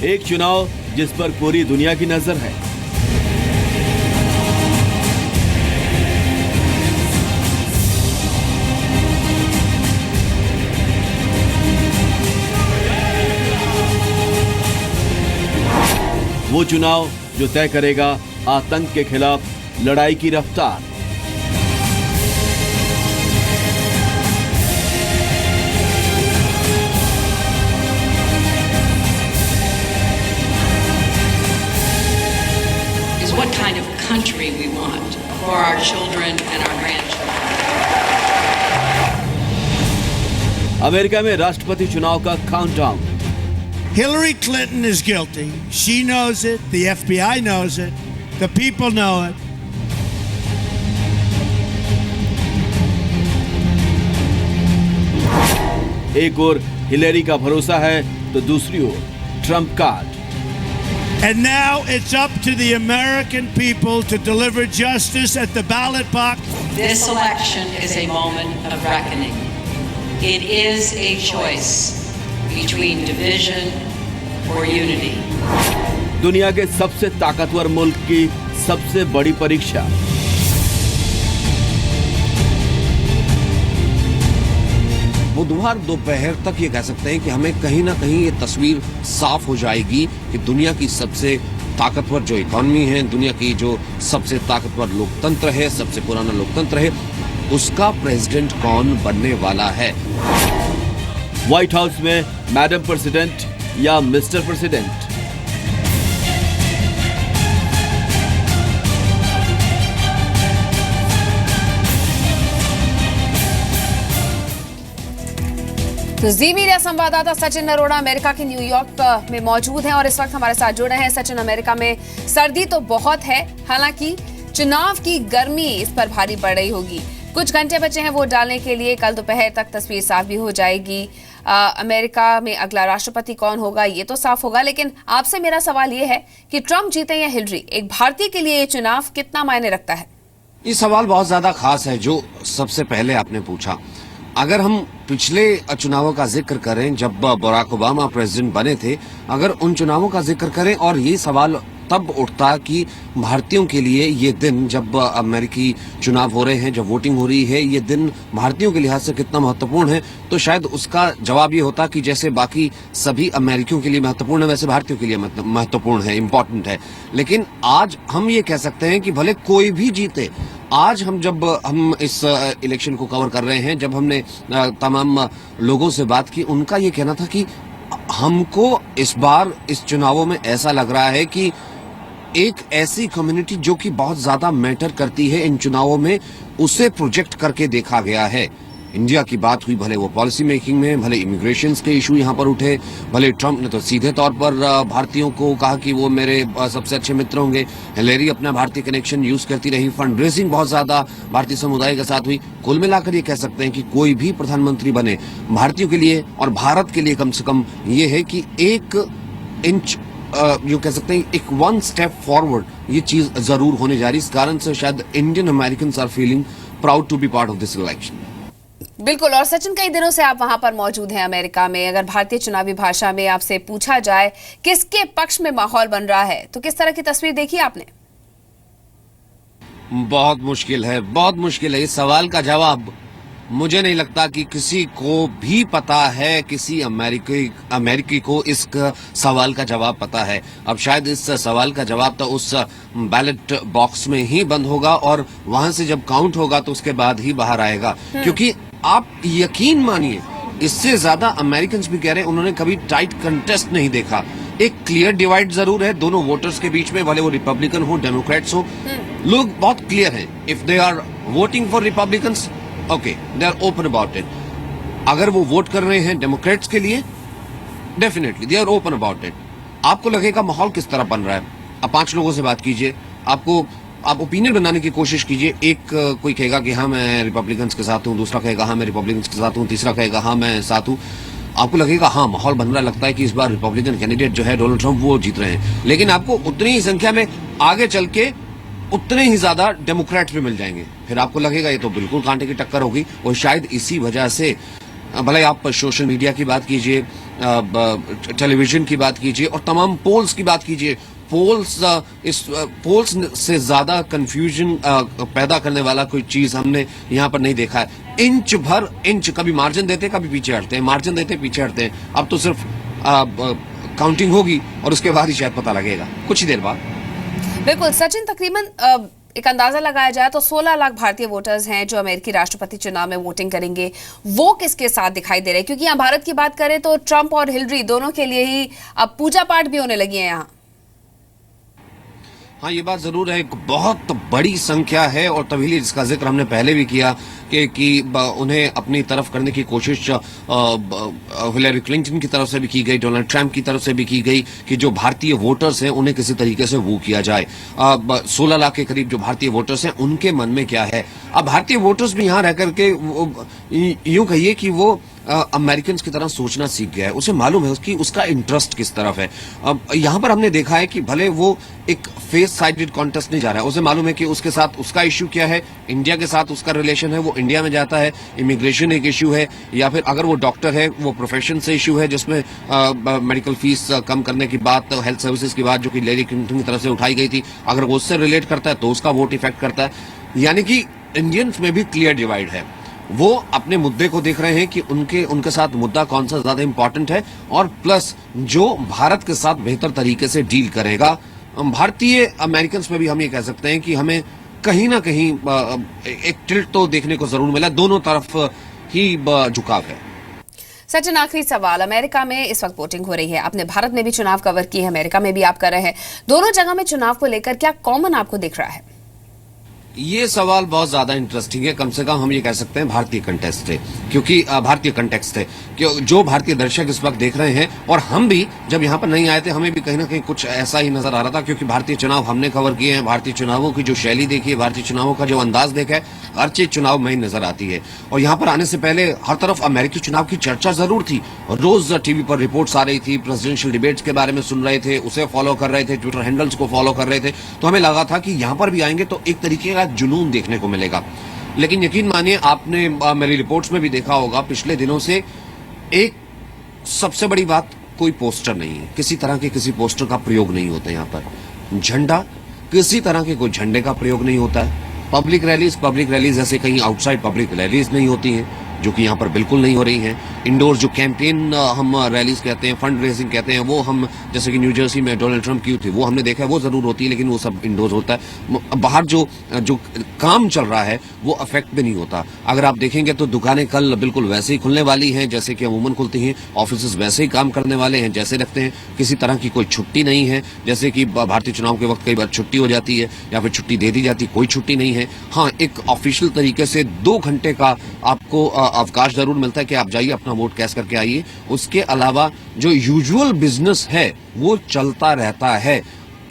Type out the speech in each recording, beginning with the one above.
एक चुनाव जिस पर पूरी दुनिया की नजर है। वो चुनाव जो तय करेगा आतंक के खिलाफ लड़ाई की रफ्तार। What kind of country we want for our children and our grandchildren. America में राष्ट्रपति चुनाव का countdown. Hillary Clinton is guilty. She knows it. The FBI knows it. The people know it. एक ओर हिलेरी का भरोसा है तो दूसरी ओर Trump card. And now it's up to the American people to deliver justice at the ballot box. This election is a moment of reckoning. It is a choice between division or unity. दुनिया के सबसे ताकतवर मुल्क की सबसे बड़ी परीक्षा। बुधवार दोपहर तक ये कह सकते हैं कि हमें कहीं ना कहीं ये तस्वीर साफ हो जाएगी कि दुनिया की सबसे ताकतवर जो इकोनॉमी है, दुनिया की जो सबसे ताकतवर लोकतंत्र है, सबसे पुराना लोकतंत्र है, उसका प्रेसिडेंट कौन बनने वाला है। व्हाइट हाउस में मैडम प्रेसिडेंट या मिस्टर प्रेसिडेंट। तो जी मीडिया संवाददाता सचिन अरोड़ा अमेरिका के न्यूयॉर्क में मौजूद हैं और इस वक्त हमारे साथ जुड़े हैं। सचिन, अमेरिका में सर्दी तो बहुत है, हालांकि चुनाव की गर्मी इस पर भारी पड़ रही होगी। कुछ घंटे बचे हैं वोट डालने के लिए, कल दोपहर तक तस्वीर साफ भी हो जाएगी। अमेरिका में अगला राष्ट्रपति कौन होगा ये तो साफ होगा, लेकिन आपसे मेरा सवाल ये है कि ट्रंप जीते या हिलरी, एक भारतीय के लिए ये चुनाव कितना मायने रखता है? ये सवाल बहुत ज्यादा खास है जो सबसे पहले आपने पूछा। अगर हम पिछले चुनावों का जिक्र करें, जब बराक ओबामा प्रेसिडेंट बने थे, अगर उन चुनावों का जिक्र करें और ये सवाल तब उठता कि भारतीयों के लिए ये दिन, जब अमेरिकी चुनाव हो रहे हैं, जब वोटिंग हो रही है, ये दिन भारतीयों के लिहाज से कितना महत्वपूर्ण है, तो शायद उसका जवाब ये होता कि जैसे बाकी सभी अमेरिकियों के लिए महत्वपूर्ण है, वैसे भारतीयों के लिए महत्वपूर्ण है, इम्पोर्टेंट है। लेकिन आज हम ये कह सकते हैं कि भले कोई भी जीते, आज जब हम इस इलेक्शन को कवर कर रहे हैं, जब हमने तमाम लोगों से बात की, उनका ये कहना था कि हमको इस बार इस चुनावों में ऐसा लग रहा है कि एक ऐसी कम्युनिटी जो कि बहुत ज्यादा मैटर करती है इन चुनावों में, उसे प्रोजेक्ट करके देखा गया है। इंडिया की बात हुई, भले वो पॉलिसी मेकिंग में, भले इमिग्रेशन के इशू यहाँ पर उठे, भले ट्रंप ने तो सीधे तौर पर भारतीयों को कहा कि वो मेरे सबसे अच्छे मित्र होंगे। हिलेरी अपना भारतीय कनेक्शन यूज करती रही, फंड रेजिंग बहुत ज्यादा भारतीय समुदाय के साथ हुई। कुल मिलाकर ये कह सकते हैं कि कोई भी प्रधानमंत्री बने, भारतीयों के लिए और भारत के लिए कम से कम ये है कि एक इंच यूं कह सकते हैं, एक वन स्टेप फॉरवर्ड ये चीज जरूर होने जा रही। इस कारण से शायद Indian Americans are feeling proud to be part of this election. बिल्कुल। और सचिन, कई दिनों से आप वहां पर मौजूद हैं अमेरिका में। अगर भारतीय चुनावी भाषा में आपसे पूछा जाए किसके पक्ष में माहौल बन रहा है, तो किस तरह की तस्वीर देखी आपने? बहुत मुश्किल है, बहुत मुश्किल है। इस सवाल का जवाब मुझे नहीं लगता कि किसी को भी पता है, किसी अमेरिकी को इस सवाल का जवाब पता है। अब शायद इस सवाल का जवाब तो उस बैलेट बॉक्स में ही बंद होगा और वहां से जब काउंट होगा तो उसके बाद ही बाहर आएगा। क्योंकि आप यकीन मानिए, इससे ज्यादा अमेरिकन भी कह रहे हैं उन्होंने कभी टाइट कंटेस्ट नहीं देखा। एक क्लियर डिवाइड जरूर है दोनों वोटर्स के बीच में, भले वो रिपब्लिकन हो, डेमोक्रेट्स हो। लोग बहुत क्लियर हैं, if they are voting for Republicans, okay, they are open about it. अगर वो वोट कर रहे हैं डेमोक्रेट्स के लिए, definitely they are open about it. आपको लगेगा माहौल किस तरह बन रहा है। आप 5 लोगों से बात कीजिए, आप ओपिनियन बनाने की कोशिश कीजिए। एक कोई कहेगा कि हाँ मैं रिपब्लिकन्स के साथ हूँ, दूसरा कहेगा हाँ मैं रिपब्लिकन्स के साथ हूँ, तीसरा कहेगा हाँ मैं साथ हूँ। आपको लगेगा हाँ माहौल बन रहा, लगता है कि इस बार रिपब्लिकन कैंडिडेट जो है डोनाल्ड ट्रंप वो जीत रहे हैं। लेकिन आपको उतनी ही संख्या में आगे चल के उतने ही ज्यादा डेमोक्रेट्स भी मिल जाएंगे, फिर आपको लगेगा ये तो बिल्कुल कांटे की टक्कर होगी। और शायद इसी वजह से भले आप सोशल मीडिया की बात कीजिए, टेलीविजन की बात कीजिए और तमाम पोल्स की बात कीजिए, पोल्स से ज्यादा कंफ्यूजन पैदा करने वाला कोई चीज हमने यहाँ पर नहीं देखा है। इंच भर इंच, कभी मार्जिन देते कभी पीछे हटते हैं, मार्जिन देते पीछे हटते हैं। अब तो सिर्फ काउंटिंग होगी और उसके बाद ही शायद पता लगेगा, कुछ ही देर बाद। बिल्कुल सचिन, तकरीबन एक अंदाजा लगाया जाए तो 16 लाख भारतीय वोटर्स हैं जो अमेरिकी राष्ट्रपति चुनाव में वोटिंग करेंगे। वो किसके साथ दिखाई दे रहे हैं? क्योंकि यहाँ भारत की बात करें तो ट्रंप और हिलरी दोनों के लिए ही अब पूजा पाठ भी होने लगी है यहाँ। हाँ, ये बात जरूर है, एक बहुत बड़ी संख्या है और तभी जिसका जिक्र हमने पहले भी किया कि उन्हें अपनी तरफ करने की कोशिश हिलरी क्लिंटन की तरफ से भी की गई, डोनाल्ड ट्रंप की तरफ से भी की गई कि जो भारतीय वोटर्स हैं उन्हें किसी तरीके से वो किया जाए। 16 लाख के करीब जो भारतीय वोटर्स हैं उनके मन में क्या है। अब भारतीय वोटर्स भी यहाँ रह करके यूं कहिए कि वो अमेरिकन की तरह सोचना सीख गया है, उसे मालूम है कि उसका इंटरेस्ट किस तरफ है। अब यहाँ पर हमने देखा है कि भले वो एक फेस साइडेड कॉन्टेस्ट नहीं जा रहा है, उसे मालूम है कि उसके साथ उसका इश्यू क्या है, इंडिया के साथ उसका रिलेशन है, वो इंडिया में जाता है, इमिग्रेशन एक इश्यू है, या फिर अगर वो डॉक्टर है वो प्रोफेशन से इश्यू है जिसमें मेडिकल फीस कम करने की बात, हेल्थ सर्विसेज की बात जो कि हिलरी क्लिंटन की तरफ से उठाई गई थी, अगर वो उससे रिलेट करता है तो उसका वोट इफेक्ट करता है। यानी कि इंडियंस में भी क्लियर डिवाइड है। वो अपने मुद्दे को देख रहे हैं कि उनके साथ मुद्दा कौन सा ज्यादा इंपॉर्टेंट है और प्लस जो भारत के साथ बेहतर तरीके से डील करेगा। भारतीय अमेरिकन में भी हम ये कह सकते हैं कि हमें कहीं ना कहीं एक टिल्ट तो देखने को जरूर मिला, दोनों तरफ ही झुकाव है। सचिन, आखिरी सवाल, अमेरिका में इस वक्त वोटिंग हो रही है, आपने भारत में भी चुनाव कवर की है, अमेरिका में भी आप कर रहे हैं, दोनों जगह में चुनाव को लेकर क्या कॉमन आपको दिख रहा है? ये सवाल बहुत ज्यादा इंटरेस्टिंग है, कम से कम हम ये कह सकते हैं भारतीय कंटेक्स्ट है, क्योंकि भारतीय कंटेक्स्ट है जो भारतीय दर्शक इस वक्त देख रहे हैं और हम भी जब यहाँ पर नहीं आए थे हमें भी कहीं ना कहीं कुछ ऐसा ही नजर आ रहा था, क्योंकि भारतीय चुनाव हमने कवर किए हैं, भारतीय चुनावों की जो शैली देखी है, भारतीय चुनावों का जो अंदाज देखा है, हर चीज चुनाव में ही नजर आती है। और यहाँ पर आने से पहले हर तरफ अमेरिकी चुनाव की चर्चा जरूर थी, रोज टीवी पर रिपोर्ट्स आ रही थी, प्रेसिडेंशियल डिबेट्स के बारे में सुन रहे थे, उसे फॉलो कर रहे थे, ट्विटर हैंडल्स को फॉलो कर रहे थे, तो हमें लगा था कि यहाँ पर भी आएंगे तो एक तरीके का जुनून देखने को मिलेगा। लेकिन यकीन मानिए, आपने मेरी रिपोर्ट्स में भी देखा होगा पिछले दिनों से, एक सबसे बड़ी बात, कोई पोस्टर नहीं है, किसी तरह के किसी पोस्टर का प्रयोग नहीं होता यहाँ पर, झंडा, किसी तरह के कोई झंडे का प्रयोग नहीं होता है। पब्लिक रैलीज ऐसे कहीं आउटसाइड पब्लिक रैलीज नहीं होती हैं, जो कि यहाँ पर बिल्कुल नहीं हो रही हैं। इंडोर जो कैंपेन हम रैलीज कहते हैं, फंड रेजिंग कहते हैं, वो हम जैसे कि न्यू जर्सी में डोनाल्ड ट्रंप की थी वो हमने देखा है, वो जरूर होती है, लेकिन वो सब इंडोर होता है। बाहर जो काम चल रहा है वो अफेक्ट भी नहीं होता। अगर आप देखेंगे तो दुकानें कल बिल्कुल वैसे ही खुलने वाली हैं जैसे कि अमूमन खुलती हैं, ऑफिस वैसे ही काम करने वाले हैं जैसे रखते हैं, किसी तरह की कोई छुट्टी नहीं है, जैसे कि भारतीय चुनाव के वक्त कई बार छुट्टी हो जाती है या फिर छुट्टी दे दी जाती है, कोई छुट्टी नहीं है। हाँ, एक ऑफिशियल तरीके से 2 घंटे का आपको अवकाश जरूर मिलता है कि आप जाइए अपना वोट कैश करके आइए। उसके अलावा जो यूजुअल बिजनेस है वो चलता रहता है।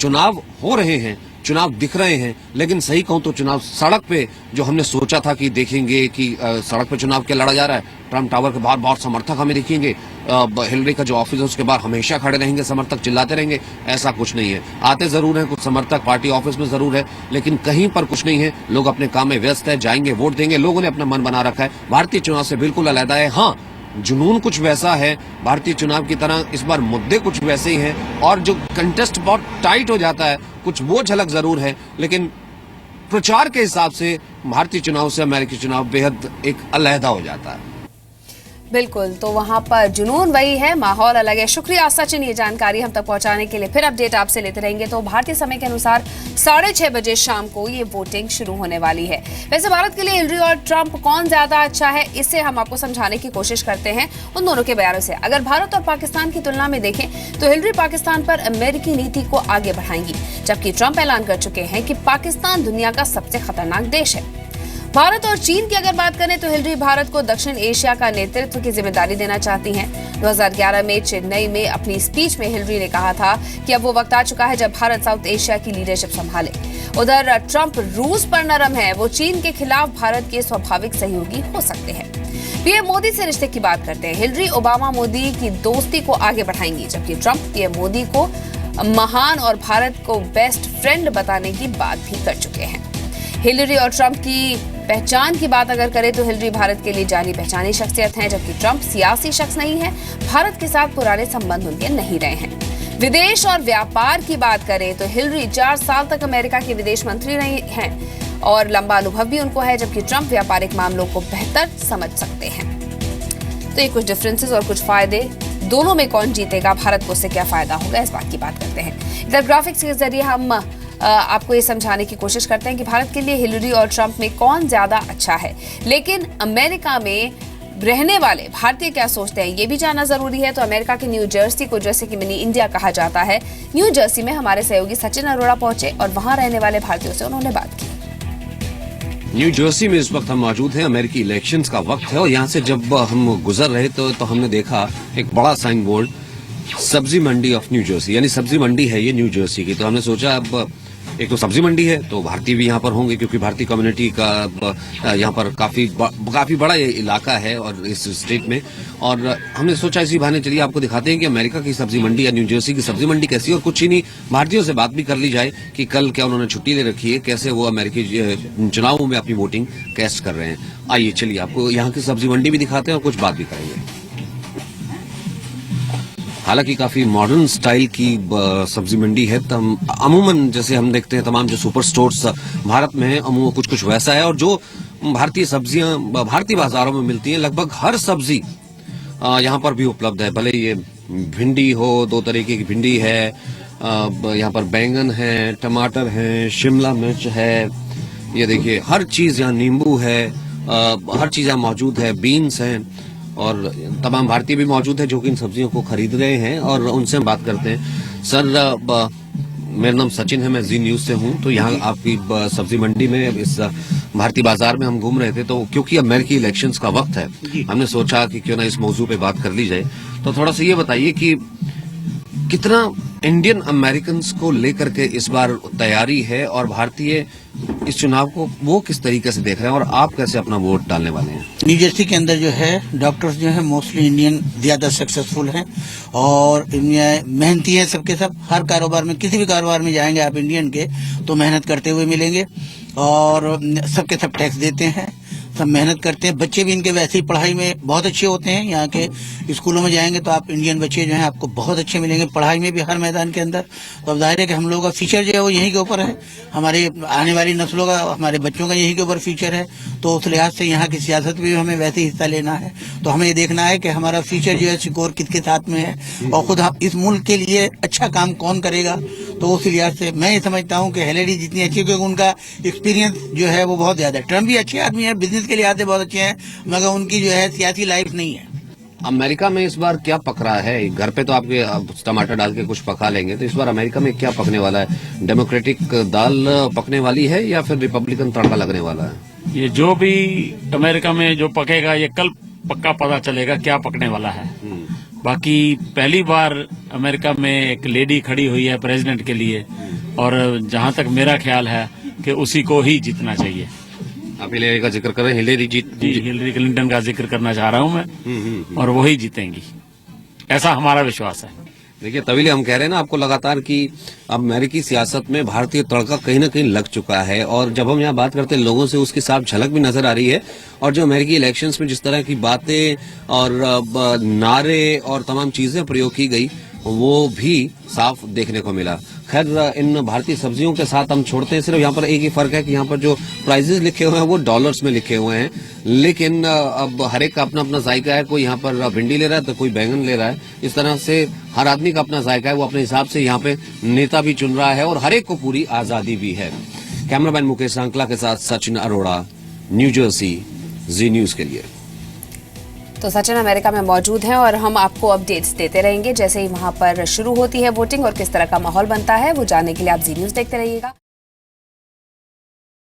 चुनाव हो रहे हैं, चुनाव दिख रहे हैं, लेकिन सही कहूं तो चुनाव सड़क पे जो हमने सोचा था कि देखेंगे कि सड़क पे चुनाव क्या लड़ा जा रहा है, ट्रंप टावर के बाहर बहुत समर्थक हमें दिखेंगे, हिलरी का जो ऑफिस है उसके बाहर हमेशा खड़े रहेंगे समर्थक, चिल्लाते रहेंगे, ऐसा कुछ नहीं है। आते जरूर हैं कुछ समर्थक, पार्टी ऑफिस में जरूर है, लेकिन कहीं पर कुछ नहीं है। लोग अपने काम में व्यस्त है, जाएंगे वोट देंगे, लोगों ने अपना मन बना रखा है। भारतीय चुनाव से बिल्कुल अलग है। हाँ, जुनून कुछ वैसा है भारतीय चुनाव की तरह, इस बार मुद्दे कुछ वैसे ही हैं और जो कंटेस्ट बहुत टाइट हो जाता है कुछ वो झलक जरूर है, लेकिन प्रचार के हिसाब से भारतीय चुनाव से अमेरिकी चुनाव बेहद एक अलहदा हो जाता है। बिल्कुल, तो वहां पर जुनून वही है, माहौल अलग है। शुक्रिया सचिन, ये जानकारी हम तक पहुंचाने के लिए। फिर अपडेट आपसे लेते रहेंगे। तो भारतीय समय के अनुसार 6:30 बजे शाम को ये वोटिंग शुरू होने वाली है। वैसे भारत के लिए हिलरी और ट्रंप कौन ज्यादा अच्छा है, इसे हम आपको समझाने की कोशिश करते हैं उन दोनों के बयानों से। अगर भारत और पाकिस्तान की तुलना में देखें तो हिलरी पाकिस्तान पर अमेरिकी नीति को आगे बढ़ाएंगी, जबकि ट्रंप ऐलान कर चुके हैं कि पाकिस्तान दुनिया का सबसे खतरनाक देश है। भारत और चीन की अगर बात करें तो हिलरी भारत को दक्षिण एशिया का नेतृत्व की जिम्मेदारी देना चाहती हैं। 2011 में चेन्नई में अपनी स्पीच में हिलरी ने कहा था कि अब वो वक्त आ चुका है जब भारत साउथ एशिया की लीडरशिप संभाले। उधर ट्रंप रूस पर नरम है, वो चीन के खिलाफ भारत के स्वाभाविक सहयोगी हो सकते हैं। पीएम मोदी से रिश्ते की बात करते हैं। हिलरी ओबामा मोदी की दोस्ती को आगे बढ़ाएंगी, जबकि ट्रंप पीएम मोदी को महान और भारत को बेस्ट फ्रेंड बताने की बात भी कर चुके हैं। हिलरी और ट्रंप की पहचान की बात अगर करें तो हिलरी भारत के लिए जानी पहचानी शख्सियत हैं, जबकि ट्रंप सियासी शख्स नहीं है। भारत के साथ पुराने संबंध उनके नहीं रहे हैं। विदेश और व्यापार की बात करें तो हिलरी 4 साल तक अमेरिका की विदेश मंत्री रही हैं और लंबा अनुभव भी उनको है, जबकि ट्रंप व्यापारिक मामलों को बेहतर समझ सकते हैं। तो ये कुछ डिफरेंसेस और कुछ फायदे, दोनों में कौन जीतेगा, भारत को उससे क्या फायदा होगा, इस बात की बात करते हैं। इधर ग्राफिक्स के जरिए हम आपको ये समझाने की कोशिश करते हैं कि भारत के लिए हिलरी और ट्रंप में कौन ज्यादा अच्छा है। लेकिन अमेरिका में रहने वाले भारतीय क्या सोचते हैं ये भी जानना जरूरी है। तो अमेरिका के न्यू जर्सी को जैसे कि मिनी इंडिया कहा जाता है, न्यू जर्सी में हमारे सहयोगी सचिन अरोड़ा पहुंचे और वहां रहने वाले भारतीयों से उन्होंने बात की। न्यू जर्सी में इस वक्त हम मौजूद हैं। अमेरिकी इलेक्शंस का वक्त है और यहाँ से जब हम गुजर रहे तो हमने देखा एक बड़ा साइन बोर्ड, सब्जी मंडी ऑफ न्यू जर्सी, यानी सब्जी मंडी है ये न्यू जर्सी की। तो हमने सोचा अब एक तो सब्जी मंडी है तो भारतीय भी यहाँ पर होंगे, क्योंकि भारतीय कम्युनिटी का यहाँ पर काफी बड़ा ये इलाका है और इस स्टेट में। और हमने सोचा इसी बहाने चलिए आपको दिखाते हैं कि अमेरिका की सब्जी मंडी या न्यू जर्सी की सब्जी मंडी कैसी है, और कुछ ही नहीं भारतीयों से बात भी कर ली जाए कि कल क्या उन्होंने छुट्टी ले रखी है, कैसे वो अमेरिकी चुनावों में अपनी वोटिंग कैस्ट कर रहे हैं। आइए चलिए आपको यहाँ की सब्जी मंडी भी दिखाते हैं और कुछ बात भी करेंगे। हालांकि काफी मॉडर्न स्टाइल की सब्जी मंडी है। अमूमन जैसे हम देखते हैं तमाम जो सुपर स्टोर्स भारत में है, अमूमन कुछ वैसा है। और जो भारतीय सब्जियां भारतीय बाजारों में मिलती हैं, लगभग हर सब्जी यहाँ पर भी उपलब्ध है। भले ये भिंडी हो, 2 तरीके की भिंडी है, यहाँ पर बैंगन है, टमाटर है, शिमला मिर्च है, ये देखिए हर चीज यहाँ, नींबू है, हर चीज यहाँ मौजूद है, बीन्स हैं। और तमाम भारतीय भी मौजूद है जो कि इन सब्जियों को खरीद रहे हैं और उनसे हम बात करते हैं। सर, मेरा नाम सचिन है, मैं जी न्यूज से हूं। तो यहाँ आपकी सब्जी मंडी में, इस भारतीय बाजार में हम घूम रहे थे, तो क्योंकि अमेरिकी इलेक्शंस का वक्त है, हमने सोचा कि क्यों ना इस मौजू पे बात कर ली जाए। तो थोड़ा सा ये बताइए कि कितना इंडियन अमेरिकन को लेकर के इस बार तैयारी है और भारतीय इस चुनाव को वो किस तरीके से देख रहे हैं और आप कैसे अपना वोट डालने वाले हैं? न्यू जर्सी के अंदर जो है डॉक्टर्स जो है मोस्टली इंडियन ज्यादा सक्सेसफुल हैं और इनमें मेहनती हैं सबके सब। हर कारोबार में, किसी भी कारोबार में जाएंगे आप इंडियन के तो मेहनत करते हुए मिलेंगे और सबके सब टैक्स देते हैं, सब मेहनत करते हैं। बच्चे भी इनके वैसे ही पढ़ाई में बहुत अच्छे होते हैं। यहाँ के स्कूलों में जाएंगे तो आप इंडियन बच्चे जो हैं आपको बहुत अच्छे मिलेंगे, पढ़ाई में भी हर मैदान के अंदर। तो अब जाहिर है कि हम लोगों का फ्यूचर जो है वो यहीं के ऊपर है, हमारे आने वाली नस्लों का, हमारे बच्चों का यहीं के ऊपर फ्यूचर है। तो उस लिहाज से यहाँ की सियासत में भी हमें वैसे ही हिस्सा लेना है। तो हमें ये देखना है कि हमारा फ्यूचर जो है सिक्योर किसके साथ में है और खुद हम इस मुल्क के लिए अच्छा काम कौन करेगा। तो उस लिहाज से मैं ये समझता हूँ कि हिलेरी जितनी अच्छी, क्योंकि उनका एक्सपीरियंस जो है वो बहुत ज्यादा है। ट्रम्प भी अच्छे आदमी है, बिजनेस के लिहाज से बहुत अच्छे हैं, मगर उनकी जो है सियासी लाइफ नहीं है। अमेरिका में इस बार क्या पक रहा है? घर पे तो आपके टमाटर डाल के कुछ पका लेंगे, तो इस बार अमेरिका में क्या पकने वाला है? डेमोक्रेटिक दाल पकने वाली है या फिर रिपब्लिकन तड़का लगने वाला है? ये जो भी अमेरिका में जो पकेगा ये कल पक्का पता चलेगा क्या पकने वाला है। बाकी पहली बार अमेरिका में एक लेडी खड़ी हुई है प्रेसिडेंट के लिए और जहां तक मेरा ख्याल है कि उसी को ही जीतना चाहिए। आप हिलेरी का जिक्र कर रहे हैं, हिलेरी हिलरी क्लिंटन का जिक्र करना चाह रहा हूं मैं, और वही जीतेंगी, ऐसा हमारा विश्वास है। देखिए तभी हम कह रहे हैं ना आपको लगातार कि अमेरिकी सियासत में भारतीय तड़का कहीं ना कहीं लग चुका है। और जब हम यहाँ बात करते हैं लोगों से, उसकी साफ झलक भी नजर आ रही है। और जो अमेरिकी इलेक्शंस में जिस तरह की बातें और नारे और तमाम चीजें प्रयोग की गई वो भी साफ देखने को मिला। खैर, इन भारतीय सब्जियों के साथ हम छोड़ते हैं। सिर्फ यहाँ पर एक ही फर्क है कि यहाँ पर जो प्राइजेस लिखे हुए हैं वो डॉलर्स में लिखे हुए हैं, लेकिन अब हर एक का अपना अपना जायका है। कोई यहाँ पर भिंडी ले रहा है तो कोई बैंगन ले रहा है। इस तरह से हर आदमी का अपना जायका है, वो अपने हिसाब से यहाँ पे नेता भी चुन रहा है और हर एक को पूरी आजादी भी है। कैमरामैन मुकेश सांकला के साथ सचिन अरोड़ा, न्यू जर्सी, जी न्यूज के लिए। तो सचिन अमेरिका में मौजूद हैं और हम आपको अपडेट्स देते रहेंगे जैसे ही वहां पर शुरू होती है वोटिंग और किस तरह का माहौल बनता है। वो जानने के लिए आप जी न्यूज देखते रहिएगा।